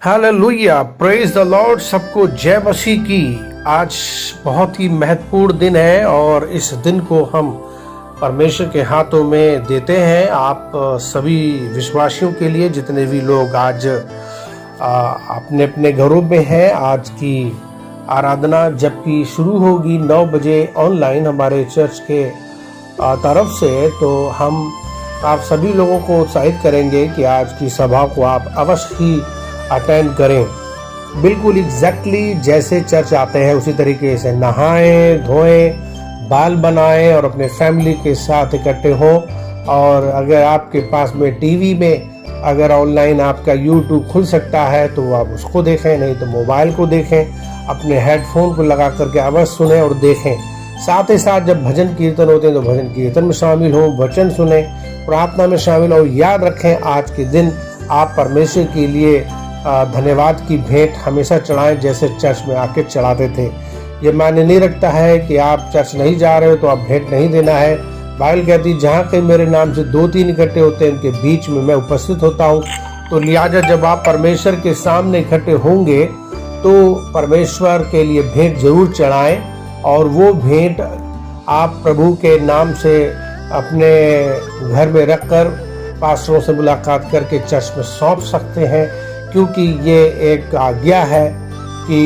Hallelujah, praise the Lord. सबको जय मसीह की। आज बहुत ही महत्वपूर्ण दिन है और इस दिन को हम परमेश्वर के हाथों में देते हैं। आप सभी विश्वासियों के लिए, जितने भी लोग आज अपने अपने घरों में हैं, आज की आराधना जबकि शुरू होगी 9 बजे ऑनलाइन हमारे चर्च के तरफ से, तो हम आप सभी लोगों को उत्साहित करेंगे कि आज की सभा को आप अवश्य ही अटेंड करें। बिल्कुल एग्जैक्टली जैसे चर्च आते हैं उसी तरीके से नहाएं, धोएं, बाल बनाएं और अपने फैमिली के साथ इकट्ठे हों। और अगर आपके पास में टीवी में अगर ऑनलाइन आपका यूट्यूब खुल सकता है तो आप उसको देखें, नहीं तो मोबाइल को देखें, अपने हेडफोन को लगा करके अवश्य सुने और देखें। साथ ही साथ जब भजन कीर्तन होते हैं तो भजन कीर्तन में शामिल हो, वचन सुने, प्रार्थना में शामिल हो। याद रखें, आज के दिन आप परमेश्वर के लिए धन्यवाद की भेंट हमेशा चढ़ाएं जैसे चर्च में आके चढ़ाते थे। ये मायने नहीं रखता है कि आप चर्च नहीं जा रहे हो तो आप भेंट नहीं देना है। बाइबल कहती है जहाँ कहीं मेरे नाम से 2-3 इकट्ठे होते हैं उनके बीच में मैं उपस्थित होता हूँ। तो लिहाजा जब आप परमेश्वर के सामने इकट्ठे होंगे तो परमेश्वर के लिए भेंट जरूर चढ़ाएं और वो भेंट आप प्रभु के नाम से अपने घर में रखकर पास्टरों से मुलाकात करके चर्च में सौंप सकते हैं, क्योंकि ये एक आज्ञा है कि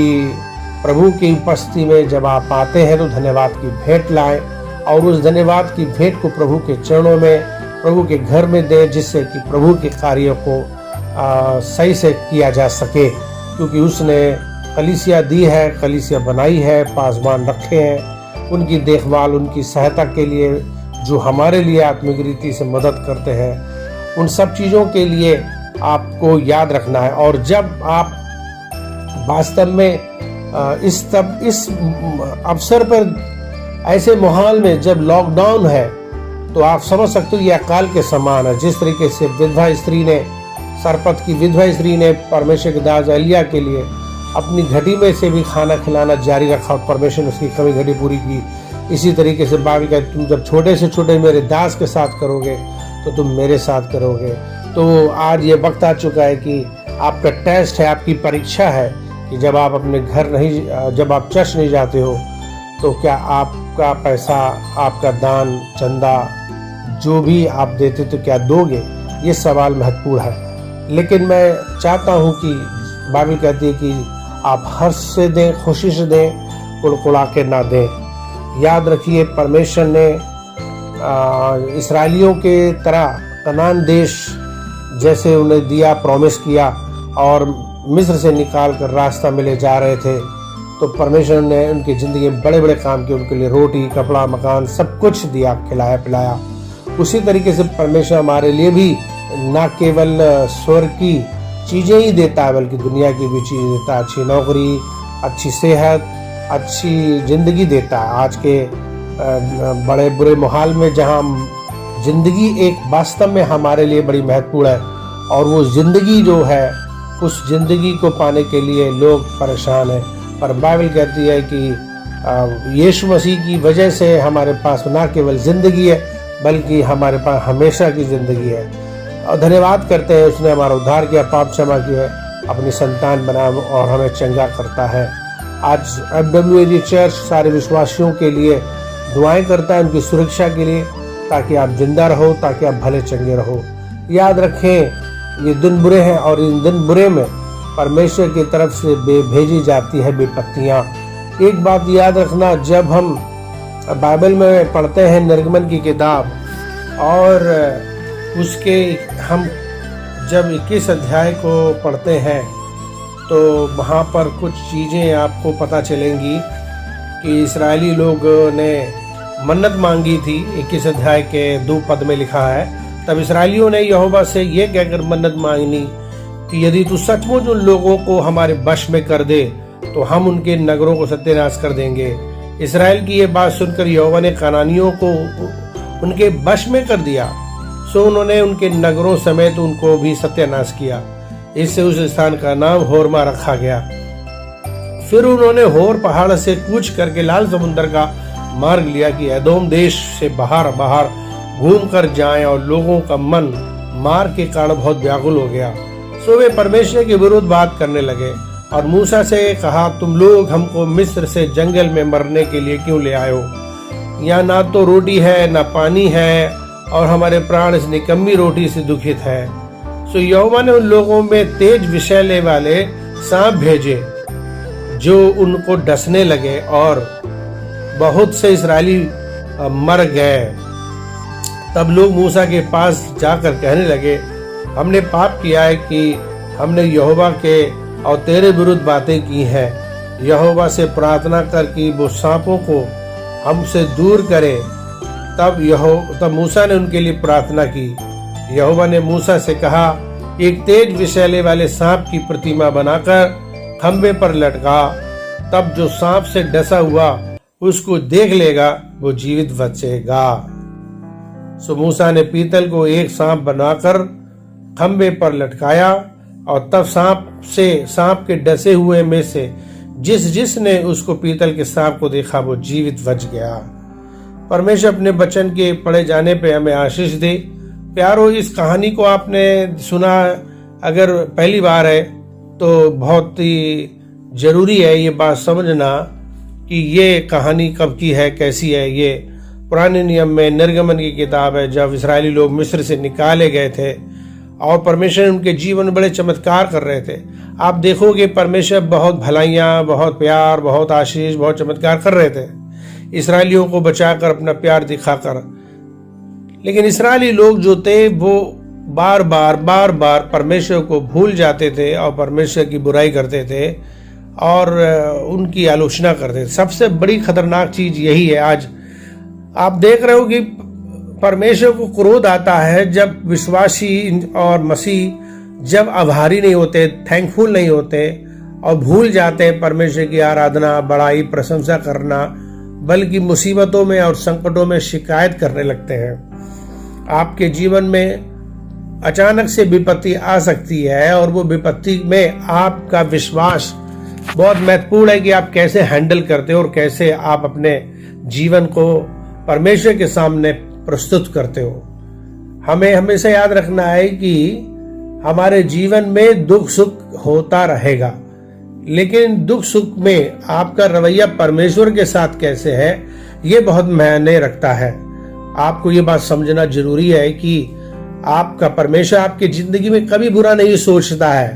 प्रभु की उपस्थिति में जब आप आते हैं तो धन्यवाद की भेंट लाएं और उस धन्यवाद की भेंट को प्रभु के चरणों में, प्रभु के घर में दें, जिससे कि प्रभु के कार्यों को सही से किया जा सके। क्योंकि उसने कलीसिया दी है, कलीसिया बनाई है, पासबान रखे हैं, उनकी देखभाल, उनकी सहायता के लिए जो हमारे लिए आत्मिक रीति से मदद करते हैं, उन सब चीज़ों के लिए आपको याद रखना है। और जब आप वास्तव में इस अवसर पर, ऐसे माहौल में जब लॉकडाउन है, तो आप समझ सकते हो ये अकाल के समान है। जिस तरीके से विधवा स्त्री ने, सरपत की विधवा स्त्री ने परमेश्वर के दास एलिया के लिए अपनी घटी में से भी खाना खिलाना जारी रखा और परमेश्वर ने उसकी कमी घटी पूरी की, इसी तरीके से बाइबल कहती है तुम जब छोटे से छोटे मेरे दास के साथ करोगे तो तुम मेरे साथ करोगे। तो आज ये वक्त आ चुका है कि आपका टेस्ट है, आपकी परीक्षा है कि जब आप अपने घर नहीं, जब आप चर्च नहीं जाते हो तो क्या आपका पैसा, आपका दान, चंदा जो भी आप देते तो क्या दोगे? ये सवाल महत्वपूर्ण है। लेकिन मैं चाहता हूँ कि बाइबल कहती है कि आप हर्ष से दें, खुशी से दें, कुड़कुड़ा के ना दें। याद रखिए, परमेश्वर ने इसराइलियों के तरह कनान देश जैसे उन्हें दिया, प्रॉमिस किया और मिस्र से निकाल कर रास्ता में ले जा रहे थे, तो परमेश्वर ने उनकी ज़िंदगी में बड़े बड़े काम किए, उनके लिए रोटी, कपड़ा, मकान सब कुछ दिया, खिलाया पिलाया। उसी तरीके से परमेश्वर हमारे लिए भी न केवल स्वर्ग की चीज़ें ही देता है बल्कि दुनिया की भी चीज़ देता है। अच्छी नौकरी, अच्छी सेहत, अच्छी ज़िंदगी देता है। आज के बड़े बुरे माहौल में जहाँ ज़िंदगी एक वास्तव में हमारे लिए बड़ी महत्वपूर्ण है और वो ज़िंदगी जो है, उस ज़िंदगी को पाने के लिए लोग परेशान हैं। पर बाइबल कहती है कि यीशु मसीह की वजह से हमारे पास ना केवल ज़िंदगी है बल्कि हमारे पास हमेशा की ज़िंदगी है। और धन्यवाद करते हैं, उसने हमारा उद्धार किया, पाप क्षमा किया, अपनी संतान बना और हमें चंगा करता है। आज FWAG चर्च सारे विश्वासियों के लिए दुआएं करता है, उनकी सुरक्षा के लिए, ताकि आप जिंदा रहो, ताकि आप भले चंगे रहो। याद रखें, ये दिन बुरे हैं और इन दिन बुरे में परमेश्वर की तरफ से भेजी जाती है विपत्तियाँ। एक बात याद रखना, जब हम बाइबल में पढ़ते हैं निर्गमन की किताब और उसके हम जब 21 अध्याय को पढ़ते हैं तो वहाँ पर कुछ चीज़ें आपको पता चलेंगी कि इस्राएली लोगों ने मन्नत मांगी थी। 21 अध्याय के 2 पद में लिखा है, तब इस्राएलियों ने यहोवा से ये कहकर मन्नत मांगी कि यदि तू सचमुच उन लोगों को हमारे वश में कर दे तो हम उनके नगरों को सत्यानाश कर देंगे। इस्राएल की ये बात सुनकर यहोवा ने कनानियों को उनके वश में कर दिया, सो उन्होंने उनके नगरों समेत उनको भी सत्यानाश किया। इससे उस स्थान का नाम होरमा रखा गया। फिर उन्होंने होर पहाड़ से कूच करके लाल समुद्र का मार्ग लिया कि एदोम देश से बाहर घूम कर जाएं और लोगों का मन मार के कारण बहुत व्याकुल हो गया। सो तो वे परमेश्वर के विरुद्ध बात करने लगे और मूसा से कहा, तुम लोग हमको मिस्र से जंगल में मरने के लिए क्यों ले आए हो? यहाँ ना तो रोटी है ना पानी है और हमारे प्राण इस निकम्मी रोटी से दुखित है। सो यहोवा ने उन लोगों में तेज विषैले वाले सांप भेजे जो उनको डसने लगे और बहुत से इस्राएली मर गए। तब लोग मूसा के पास जाकर कहने लगे, हमने पाप किया है कि हमने यहोवा के और तेरे विरुद्ध बातें की हैं। यहोवा से प्रार्थना कर कि वो सांपों को हमसे दूर करे। तब मूसा ने उनके लिए प्रार्थना की। यहोवा ने मूसा से कहा, एक तेज विषैले वाले सांप की प्रतिमा बनाकर खंबे पर लटका। तब जो सांप से डसा हुआ उसको देख लेगा वो जीवित बचेगा। सो मूसा ने पीतल को एक सांप बनाकर खंबे पर लटकाया और तब सांप के डसे हुए में से जिसने उसको पीतल के सांप को देखा वो जीवित बच गया। परमेश्वर अपने वचन के पढ़े जाने पे हमें आशीष दे। प्यारो, इस कहानी को आपने सुना अगर पहली बार है तो बहुत ही जरूरी है ये बात समझना कि ये कहानी कब की है, कैसी है। ये पुराने नियम में निर्गमन की किताब है, जब इस्राएली लोग मिस्र से निकाले गए थे और परमेश्वर उनके जीवन में बड़े चमत्कार कर रहे थे। आप देखोगे परमेश्वर बहुत भलाइयाँ, बहुत प्यार, बहुत आशीष, बहुत चमत्कार कर रहे थे इस्राएलियों को बचाकर, अपना प्यार दिखाकर। लेकिन इस्राएली लोग जो थे वो बार बार परमेश्वर को भूल जाते थे और परमेश्वर की बुराई करते थे और उनकी आलोचना करते थे। सबसे बड़ी खतरनाक चीज यही है। आज आप देख रहे हो कि परमेश्वर को क्रोध आता है जब विश्वासी और मसीह जब आभारी नहीं होते, थैंकफुल नहीं होते और भूल जाते हैं परमेश्वर की आराधना, बड़ाई, प्रशंसा करना, बल्कि मुसीबतों में और संकटों में शिकायत करने लगते हैं। आपके जीवन में अचानक से विपत्ति आ सकती है और वो विपत्ति में आपका विश्वास बहुत महत्वपूर्ण है कि आप कैसे हैंडल करते हो और कैसे आप अपने जीवन को परमेश्वर के सामने प्रस्तुत करते हो। हमें हमेशा याद रखना है कि हमारे जीवन में दुख सुख होता रहेगा, लेकिन दुख सुख में आपका रवैया परमेश्वर के साथ कैसे है ये बहुत मायने रखता है। आपको ये बात समझना जरूरी है कि आपका परमेश्वर आपकी जिंदगी में कभी बुरा नहीं सोचता है,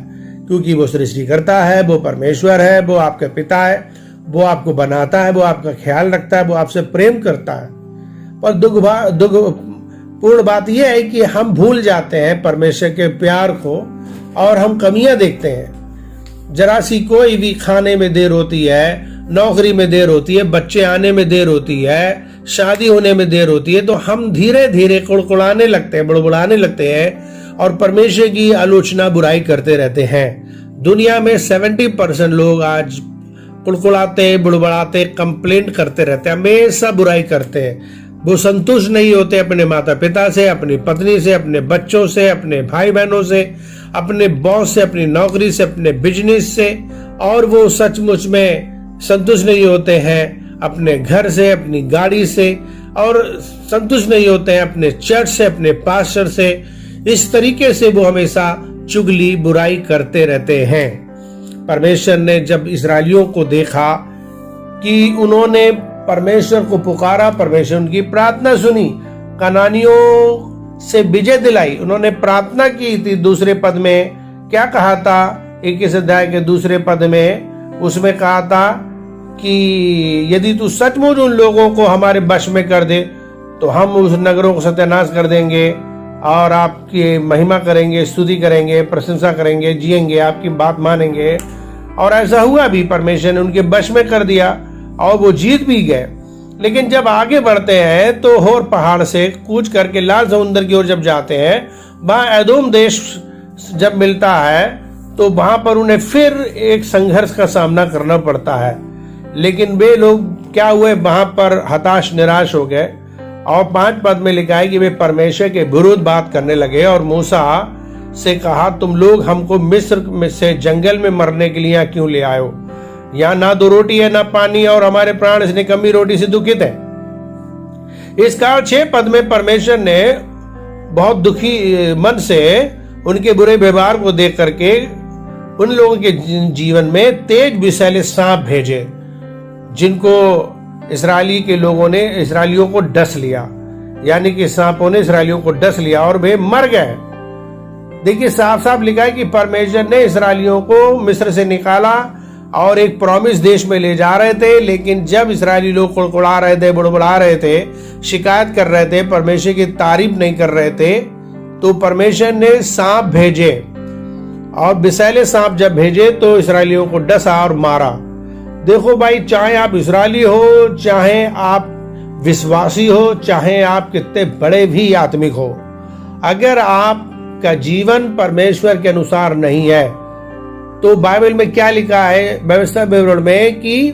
क्योंकि वो सृष्टि करता है, वो परमेश्वर है, वो आपका पिता है, वो आपको बनाता है, वो आपका ख्याल रखता है, वो आपसे प्रेम करता है। पर दुखपूर्ण बात यह है कि हम भूल जाते हैं परमेश्वर के प्यार को और हम कमियां देखते हैं। जरा सी कोई भी खाने में देर होती है, नौकरी में देर होती है, बच्चे आने में देर होती है, शादी होने में देर होती है, तो हम धीरे धीरे कुड़कुड़ाने लगते हैं, बुड़बुड़ाने लगते हैं और परमेश्वर की आलोचना, बुराई करते रहते हैं। दुनिया में 70% लोग आज कुड़कुड़ाते, बुड़बुड़ाते, कंप्लेंट करते रहते हैं, हमेशा बुराई करते हैं। वो संतुष्ट नहीं होते अपने माता पिता से, अपनी पत्नी से, अपने बच्चों से, अपने भाई बहनों से, अपने बॉस से, अपनी नौकरी से, अपने बिजनेस से, और वो सचमुच में संतुष्ट नहीं होते हैं अपने घर से, अपनी गाड़ी से, और संतुष्ट नहीं होते हैं अपने चर्च से, अपने पास्टर से। इस तरीके से वो हमेशा चुगली, बुराई करते रहते हैं। परमेश्वर ने जब इस्राएलियों को देखा कि उन्होंने परमेश्वर को पुकारा, परमेश्वर उनकी प्रार्थना सुनी, कनानियों से विजय दिलाई, उन्होंने प्रार्थना की थी। दूसरे पद में क्या कहा था? 21 अध्याय के दूसरे पद में उसमें कहा था कि यदि तू सचमुच उन लोगों को हमारे वश में कर दे तो हम उस नगरों को सत्यानाश कर देंगे और आपकी महिमा करेंगे, स्तुति करेंगे, प्रशंसा करेंगे, जिएंगे, आपकी बात मानेंगे। और ऐसा हुआ भी, परमेश्वर ने उनके वश में कर दिया और वो जीत भी गए। लेकिन जब आगे बढ़ते हैं तो होर पहाड़ से कूच करके लाल समुद्र की ओर जब जाते हैं, वहां एदोम देश जब मिलता है तो वहां पर उन्हें फिर एक संघर्ष का सामना करना पड़ता है। लेकिन वे लोग क्या हुए, वहां पर हताश, निराश हो गए। और 5 पद में लिखा है कि वे परमेश्वर के विरुद्ध बात करने लगे और मूसा से कहा, तुम लोग हमको मिस्र में से जंगल में मरने के लिए यहाँ क्यों ले आए हो? यहाँ ना तो रोटी है ना पानी और हमारे प्राण इस निकम्मी रोटी से दुखित है। इस कारण 6 पद में परमेश्वर ने बहुत दुखी मन से उनके बुरे व्यवहार को देख करके उन लोगों के जीवन में तेज विषैले सांप भेजे, जिनको इसराइलियों को डस लिया, यानी कि सांपों ने इसराइलियों को डस लिया और वे मर गए। देखिए साफ साफ लिखा है कि परमेश्वर ने इसराइलियों को मिस्र से निकाला और एक प्रॉमिस देश में ले जा रहे थे, लेकिन जब इसराइली लोग कुड़कुड़ा रहे थे, बुड़बुड़ा रहे थे, शिकायत कर रहे थे, परमेश्वर की तारीफ नहीं कर रहे थे, तो परमेश्वर ने सांप भेजे और विषैले सांप जब भेजे तो इसराइलियों को डसा और मारा। देखो भाई, चाहे आप इसराइली हो, चाहे आप विश्वासी हो, चाहे आप कितने बड़े भी आत्मिक हो, अगर आपका जीवन परमेश्वर के अनुसार नहीं है तो बाइबल में क्या लिखा है, व्यवस्था विवरण में, कि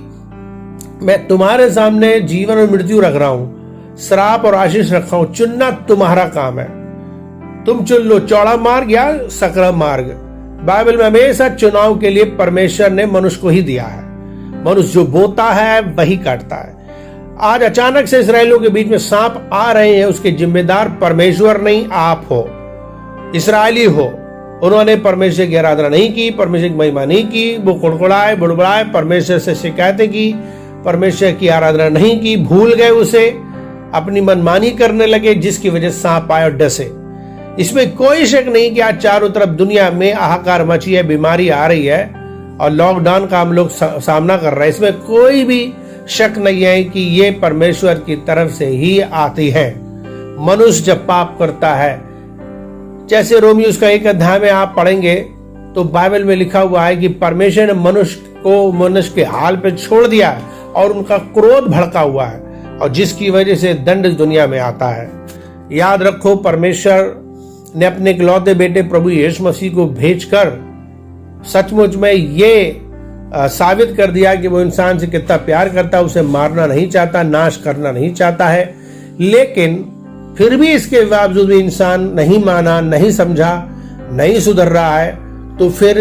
मैं तुम्हारे सामने जीवन और मृत्यु रख रहा हूं, श्राप और आशीष रखा हूं, चुनना तुम्हारा काम है। तुम चुन लो चौड़ा मार्ग या सकरा मार्ग। बाइबल में हमेशा चुनाव के लिए परमेश्वर ने मनुष्य को ही दिया है। मनुष्य जो बोता है वही काटता है। आज अचानक से इसराइलियों के बीच में सांप आ रहे हैं, उसके जिम्मेदार परमेश्वर नहीं, आप हो, इसराइली हो। उन्होंने परमेश्वर की आराधना नहीं की, परमेश्वर की महिमा नहीं की, वो कुड़कुड़ाए बुड़बुड़ाए, परमेश्वर से शिकायतें की, परमेश्वर की आराधना नहीं की, भूल गए उसे, अपनी मनमानी करने लगे, जिसकी वजह से सांप आए और डसे। इसमें कोई शक नहीं कि आज चारों तरफ दुनिया में हाहाकार मची है, बीमारी आ रही है और लॉकडाउन का हम लोग सामना कर रहे हैं। इसमें कोई भी शक नहीं है कि ये परमेश्वर की तरफ से ही आती है। मनुष्य जब पाप करता है, जैसे रोमियोस का 1 अध्याय में आप पढ़ेंगे तो बाइबल में लिखा हुआ है कि परमेश्वर ने मनुष्य के हाल पे छोड़ दिया है और उनका क्रोध भड़का हुआ है, और जिसकी वजह से दंड इस दुनिया में आता है। याद रखो, परमेश्वर ने अपने इकलौते बेटे प्रभु यीशु मसीह को भेजकर सचमुच में ये साबित कर दिया कि वो इंसान से कितना प्यार करता है, उसे मारना नहीं चाहता, नाश करना नहीं चाहता है। लेकिन फिर भी इसके बावजूद भी इंसान नहीं माना, नहीं समझा, नहीं सुधर रहा है, तो फिर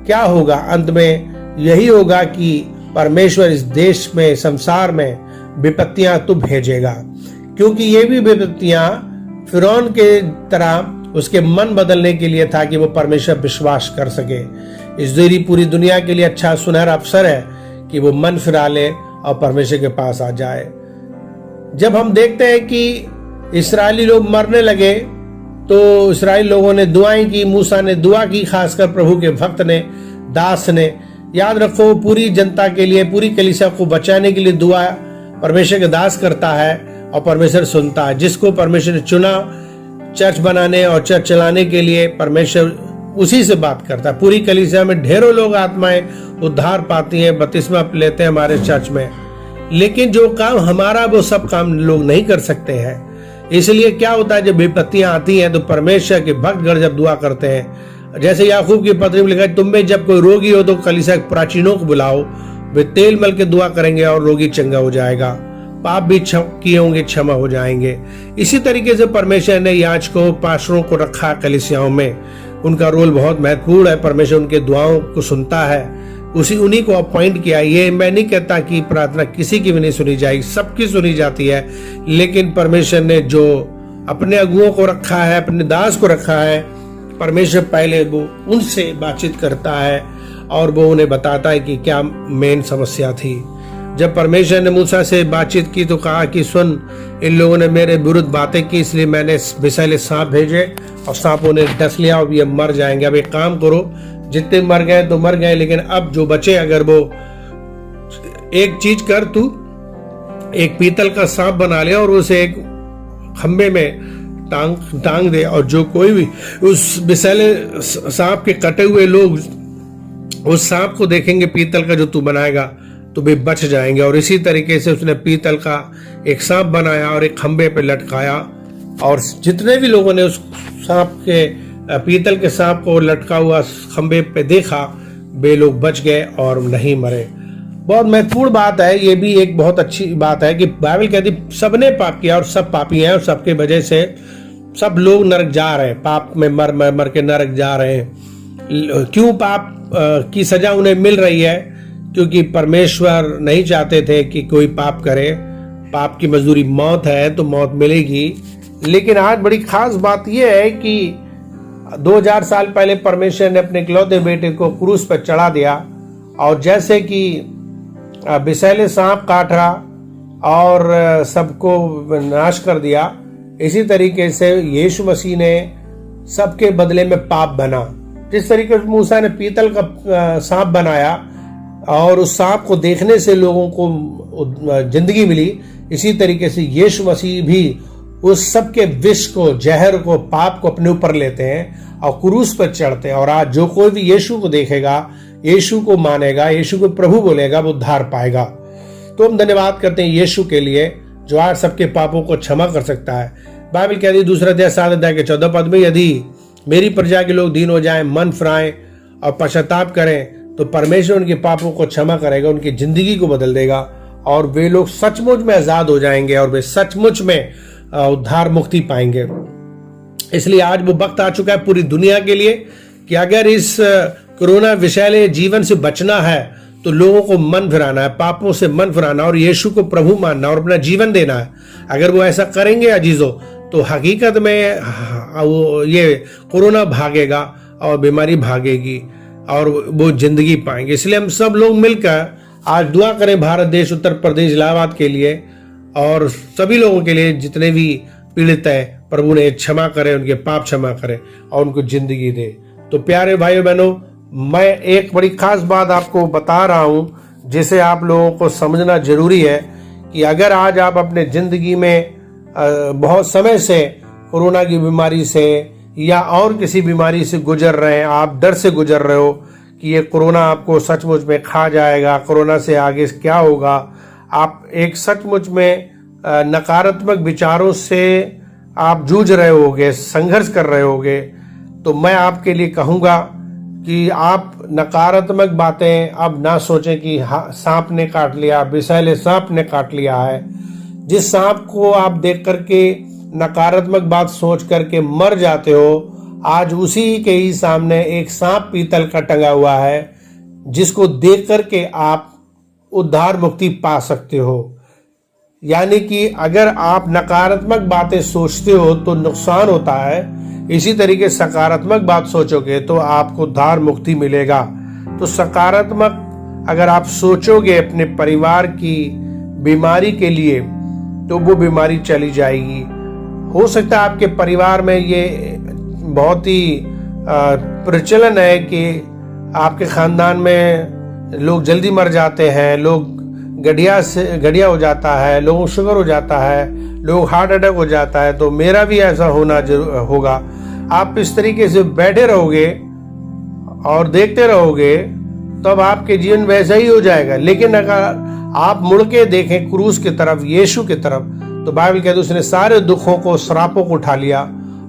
क्या होगा? अंत में यही होगा कि परमेश्वर इस देश में, संसार में विपत्तियां तो भेजेगा, क्योंकि ये भी विपत्तियां फिरौन के तरह उसके मन बदलने के लिए था कि वो परमेश्वर विश्वास कर सके। इस पूरी दुनिया के लिए अच्छा सुनहरा अवसर है कि वो मन फिरा ले और परमेश्वर के पास आ जाए। जब हम देखते हैं कि इस्राएली लोग मरने लगे तो इस्राएली लोगों ने दुआएं की, मूसा ने दुआ की, खासकर प्रभु के भक्त ने, दास ने। याद रखो, पूरी जनता के लिए, पूरी कलीसिया को बचाने के लिए दुआ परमेश्वर के दास करता है और परमेश्वर सुनता है। जिसको परमेश्वर ने चुना चर्च बनाने और चर्च चलाने के लिए, परमेश्वर उसी से बात करता है। पूरी कलीसिया में ढेरों लोग आत्माएं उद्धार पाती हैं, बपतिस्मा लेते हैं हमारे चर्च में, लेकिन जो काम हमारा वो सब काम लोग नहीं कर सकते हैं। इसलिए क्या होता है, जब विपत्तियां आती हैं तो परमेश्वर के भक्तगण जब दुआ करते हैं, जैसे याकूब की पत्री में लिखा है, तुम में जब कोई रोगी हो तो कलीसिया के प्राचीनों को बुलाओ, वे तेल मल के दुआ करेंगे और रोगी चंगा हो जाएगा, पाप भी किए होंगे क्षमा हो जाएंगे। इसी तरीके से परमेश्वर ने याजकों, पास्टरों को रखा कलीसियाओं में। उनका रोल बहुत महत्वपूर्ण है। परमेश्वर उनके दुआओं को सुनता है, उन्हीं को अपॉइंट किया। ये मैं नहीं कहता कि प्रार्थना किसी की भी नहीं सुनी जाएगी, सबकी सुनी जाती है, लेकिन परमेश्वर ने जो अपने अगुओं को रखा है, अपने दास को रखा है, परमेश्वर पहले वो उनसे बातचीत करता है और वो उन्हें बताता है कि क्या मेन समस्या थी। जब परमेश्वर ने मूसा से बातचीत की तो कहा कि सुन, इन लोगों ने मेरे विरुद्ध बातें की, इसलिए मैंने विषैले सांप भेजे और सांपों ने डस लिया, अब ये मर जाएंगे। अब एक काम करो, जितने मर गए तो मर गए, लेकिन अब जो बचे, अगर वो एक चीज कर, तू एक पीतल का सांप बना ले और उसे एक खंबे में टांग दे, और जो कोई भी उस विषैले सांप के कटे हुए लोग उस सांप को देखेंगे, पीतल का जो तू बनाएगा, तो वे बच जाएंगे। और इसी तरीके से उसने पीतल का एक सांप बनाया और एक खंबे पे लटकाया, और जितने भी लोगों ने उस सांप के, पीतल के सांप को लटका हुआ खंबे पे देखा, वे लोग बच गए और नहीं मरे। बहुत महत्वपूर्ण बात है। ये भी एक बहुत अच्छी बात है कि बाइबल कहती सबने पाप किया और सब पापी हैं, और सबके वजह से सब लोग नरक जा रहे हैं, पाप में मर के नरक जा रहे हैं। क्यों पाप की सजा उन्हें मिल रही है? क्योंकि परमेश्वर नहीं चाहते थे कि कोई पाप करे। पाप की मजदूरी मौत है, तो मौत मिलेगी। लेकिन आज बड़ी खास बात यह है कि 2000 साल पहले परमेश्वर ने अपने इकलौते बेटे को क्रूस पर चढ़ा दिया, और जैसे कि विषैले सांप काटा और सबको नाश कर दिया, इसी तरीके से यीशु मसीह ने सबके बदले में पाप बना। जिस तरीके से मूसा ने पीतल का सांप बनाया और उस सांप को देखने से लोगों को जिंदगी मिली, इसी तरीके से यीशु मसीह भी उस सब के विष को, जहर को, पाप को अपने ऊपर लेते हैं और क्रूस पर चढ़ते हैं। और आज जो कोई भी यीशु को देखेगा, यीशु को मानेगा, यीशु को प्रभु बोलेगा, वो उद्धार पाएगा। तो हम धन्यवाद करते हैं यीशु के लिए जो आज सबके पापों को क्षमा कर सकता है। बाइबल कहती है 2 अध्याय 7 अध्याय के 14 पद में, यदि मेरी प्रजा के लोग दीन हो जाएं, मन फिराएं और पश्चाताप करें, तो परमेश्वर उनके पापों को क्षमा करेगा, उनकी जिंदगी को बदल देगा और वे लोग सचमुच में आजाद हो जाएंगे और वे सचमुच में उद्धार मुक्ति पाएंगे। इसलिए आज वो वक्त आ चुका है पूरी दुनिया के लिए कि अगर इस कोरोना विषैले जीवन से बचना है तो लोगों को मन फिराना है, पापों से मन फिराना और यीशु को प्रभु मानना और अपना जीवन देना है। अगर वो ऐसा करेंगे अजीजों, तो हकीकत में ये कोरोना भागेगा और बीमारी भागेगी और वो जिंदगी पाएंगे। इसलिए हम सब लोग मिलकर आज दुआ करें भारत देश, उत्तर प्रदेश, इलाहाबाद के लिए और सभी लोगों के लिए जितने भी पीड़ित हैं। प्रभु ने क्षमा करे, उनके पाप क्षमा करे और उनको जिंदगी दे। तो प्यारे भाइयों बहनों, मैं एक बड़ी खास बात आपको बता रहा हूं जिसे आप लोगों को समझना जरूरी है कि अगर आज आप अपने जिंदगी में बहुत समय से कोरोना की बीमारी से या और किसी बीमारी से गुजर रहे हैं, आप डर से गुजर रहे हो कि ये कोरोना आपको सचमुच में खा जाएगा, कोरोना से आगे क्या होगा, आप एक सचमुच में नकारात्मक विचारों से आप जूझ रहे होगे, संघर्ष कर रहे होगे, तो मैं आपके लिए कहूँगा कि आप नकारात्मक बातें अब ना सोचें कि सांप ने काट लिया, विषैले सांप ने काट लिया है। जिस सांप को आप देख करके नकारात्मक बात सोच करके मर जाते हो, आज उसी के ही सामने एक सांप पीतल का टंगा हुआ है जिसको देख करके आप उद्धार मुक्ति पा सकते हो। यानी कि अगर आप नकारात्मक बातें सोचते हो तो नुकसान होता है, इसी तरीके सकारात्मक बात सोचोगे तो आपको उद्धार मुक्ति मिलेगा। तो सकारात्मक अगर आप सोचोगे अपने परिवार की बीमारी के लिए तो वो बीमारी चली जाएगी। हो सकता है आपके परिवार में ये बहुत ही प्रचलन है कि आपके खानदान में लोग जल्दी मर जाते हैं, लोग गठिया हो जाता है, लोगों को शुगर हो जाता है, लोग हार्ट अटैक हो जाता है। तो मेरा भी ऐसा होना होगा। आप इस तरीके से बैठे रहोगे और देखते रहोगे तब आपके जीवन वैसा ही हो जाएगा। लेकिन अगर आप मुड़ के देखें क्रूस की तरफ, यीशु की तरफ, तो बाइबल कहती है उसने सारे दुखों को, श्रापों को उठा लिया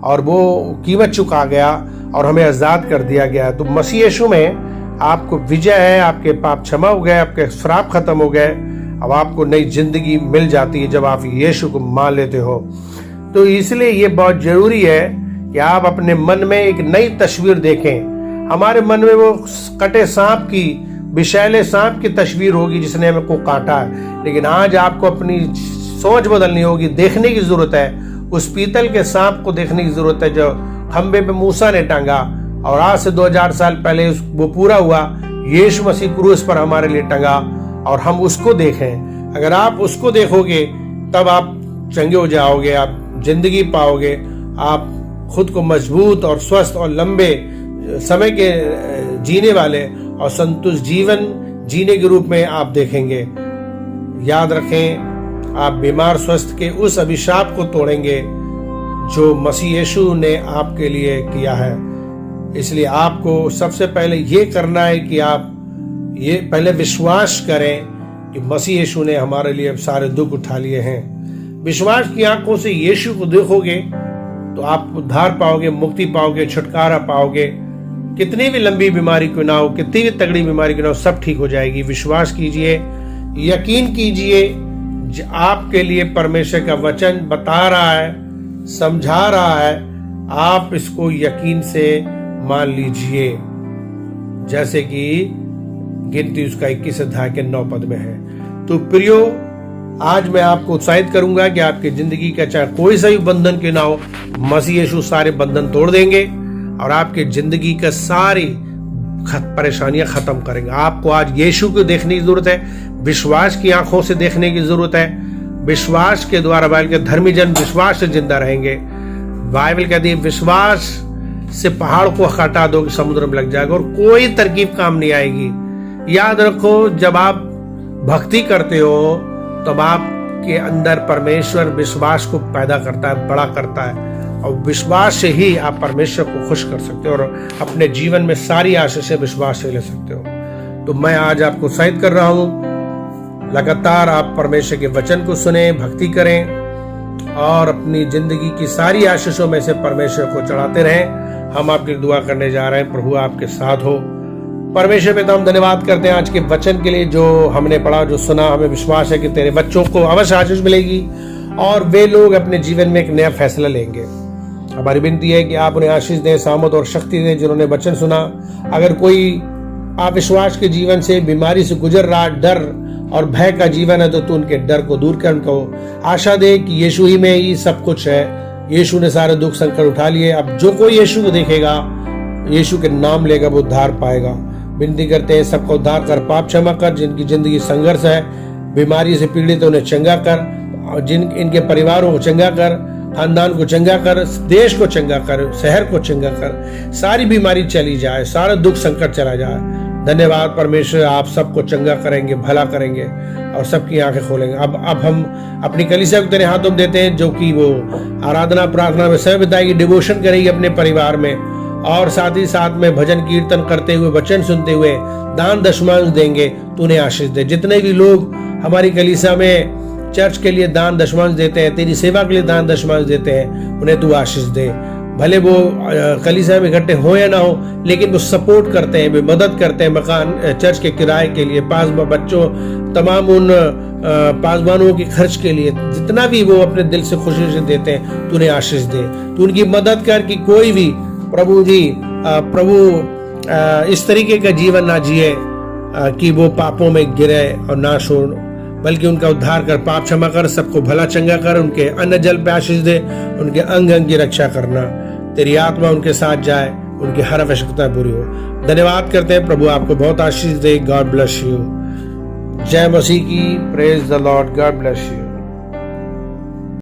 और वो कीमत चुका गया और हमें आजाद कर दिया गया। तो मसीह यीशु में आपको विजय है, आपके पाप क्षमा हो गए, आपके श्राप खत्म हो गए, अब आपको नई जिंदगी मिल जाती है जब आप यीशु को मान लेते हो। तो इसलिए ये बहुत जरूरी है कि आप अपने मन में एक नई तस्वीर देखें। हमारे मन में वो कटे सांप की, विषैले सांप की तस्वीर होगी जिसने हमको काटा है, लेकिन आज आपको अपनी सोच बदलनी होगी। देखने की जरूरत है, उस पीतल के सांप को देखने की जरूरत है जो खंबे पे मूसा ने टांगा और आज से 2000 साल पहले वो पूरा हुआ। यीशु मसीह क्रूस पर हमारे लिए टंगा और हम उसको देखें। अगर आप उसको देखोगे तब आप चंगे हो जाओगे, आप जिंदगी पाओगे, आप खुद को मजबूत और स्वस्थ और लंबे समय के जीने वाले और संतुष्ट जीवन जीने के रूप में आप देखेंगे। याद रखें, आप बीमार स्वस्थ के उस अभिशाप को तोड़ेंगे जो मसीह यीशु ने आपके लिए किया है। इसलिए आपको सबसे पहले ये करना है कि आप ये पहले विश्वास करें कि मसीह यीशु ने हमारे लिए सारे दुख उठा लिए हैं। विश्वास की आंखों से यीशु को देखोगे तो आप उद्धार पाओगे, मुक्ति पाओगे, छुटकारा पाओगे। कितनी भी लंबी बीमारी क्यों ना हो, कितनी भी तगड़ी बीमारी क्यों ना हो, सब ठीक हो जाएगी। विश्वास कीजिए, यकीन कीजिए, आपके लिए परमेश्वर का वचन बता रहा है, समझा रहा है, आप इसको यकीन से मान लीजिए। जैसे कि गिनती उसका 21 अध्याय के 9 पद में है। तो प्रियो, आज मैं आपको उत्साहित करूंगा कि आपकी जिंदगी का चाहे कोई सा भी बंधन क्यों ना हो, मसीह यीशु सारे बंधन तोड़ देंगे और आपकी जिंदगी का सारी परेशानियां खत्म करेंगे। आपको आज यीशु को देखने की जरूरत है, विश्वास की आंखों से देखने की जरूरत है। विश्वास के द्वारा बाइबल के धर्मी जन विश्वास से जिंदा रहेंगे। बाइबल कहती है विश्वास से पहाड़ को हटा दो कि समुद्र में लग जाएगा और कोई तरकीब काम नहीं आएगी। याद रखो, जब आप भक्ति करते हो तब आपके अंदर परमेश्वर विश्वास को पैदा करता है, बड़ा करता है, और विश्वास से ही आप परमेश्वर को खुश कर सकते हो और अपने जीवन में सारी आशीषें विश्वास से ले सकते हो। तो मैं आज आपको उत्साहित कर रहा हूं, लगातार आप परमेश्वर के वचन को सुने, भक्ति करें और अपनी जिंदगी की सारी आशीषों में से परमेश्वर को चढ़ाते रहें। हम आपके लिए दुआ करने जा रहे हैं, प्रभु आपके साथ हो। परमेश्वर पिता, हम धन्यवाद करते हैं आज के वचन के लिए जो हमने पढ़ा, जो सुना। हमें विश्वास है कि तेरे बच्चों को अवश्य आशीष मिलेगी और वे लोग अपने जीवन में एक नया फैसला लेंगे। हमारी विनती है कि आप उन्हें आशीष दें, सामर्थ और शक्ति दें जिन्होंने वचन सुना। अगर कोई अविश्वास के जीवन से, बीमारी से गुजर रहा, डर और भय का जीवन है, तो तू उनके डर को दूर कर, उनको आशा दे कि यीशु ही में ही सब कुछ है। यीशु ने सारे दुख संकट उठा लिए। अब जो कोई यीशु को देखेगा, यीशु के नाम लेगा, वो उद्धार पाएगा। विनती करते हैं सबको उद्धार कर, पाप क्षमा कर। जिनकी जिंदगी संघर्ष है, बीमारी से पीड़ित, उन्हें चंगा कर। और जिन इनके परिवारों को चंगा कर, खानदान को चंगा कर, देश को चंगा कर, शहर को चंगा कर। सारी बीमारी चली जाए, सारा दुख संकट चला जाए। धन्यवाद परमेश्वर, आप सबको चंगा करेंगे, भला करेंगे और सबकी आंखें खोलेंगे। अब हम अपनी कलीसिया को तेरे हाथों में देते हैं, जो कि वो आराधना प्रार्थना में समय बिताएगी, डिवोशन करेगी अपने परिवार में, और साथ ही साथ में भजन कीर्तन करते हुए, वचन सुनते हुए दान दशमांश देंगे। तू उन्हें आशीष दे। जितने भी लोग हमारी कलीसिया में चर्च के लिए दान दशमांश देते हैं, तेरी सेवा के लिए दान दशमांश देते हैं, उन्हें तू आशीष दे। भले वो कलीसिया में इकट्ठे हो या ना हो, लेकिन वो सपोर्ट करते हैं, वे मदद करते हैं मकान चर्च के किराए के लिए, बच्चों, तमाम उन पासवानों के खर्च के लिए, जितना भी वो अपने दिल से खुशी से देते हैं, तू उन्हें आशीष दे। तू उनकी मदद कर कि कोई भी प्रभु इस तरीके का जीवन ना जिए कि वो पापों में गिरे और नाश हो, बल्कि उनका उद्धार कर, पाप क्षमा कर, सबको भला चंगा कर, उनके अन्न जल पे आशीष दे, उनके अंग अंग की रक्षा करना। तेरी आत्मा उनके साथ जाए, उनकी हर आवश्यकता पूरी हो। धन्यवाद करते हैं प्रभु, आपको बहुत आशीष दे। God bless you. जय मसीह की। Praise the Lord. God bless you.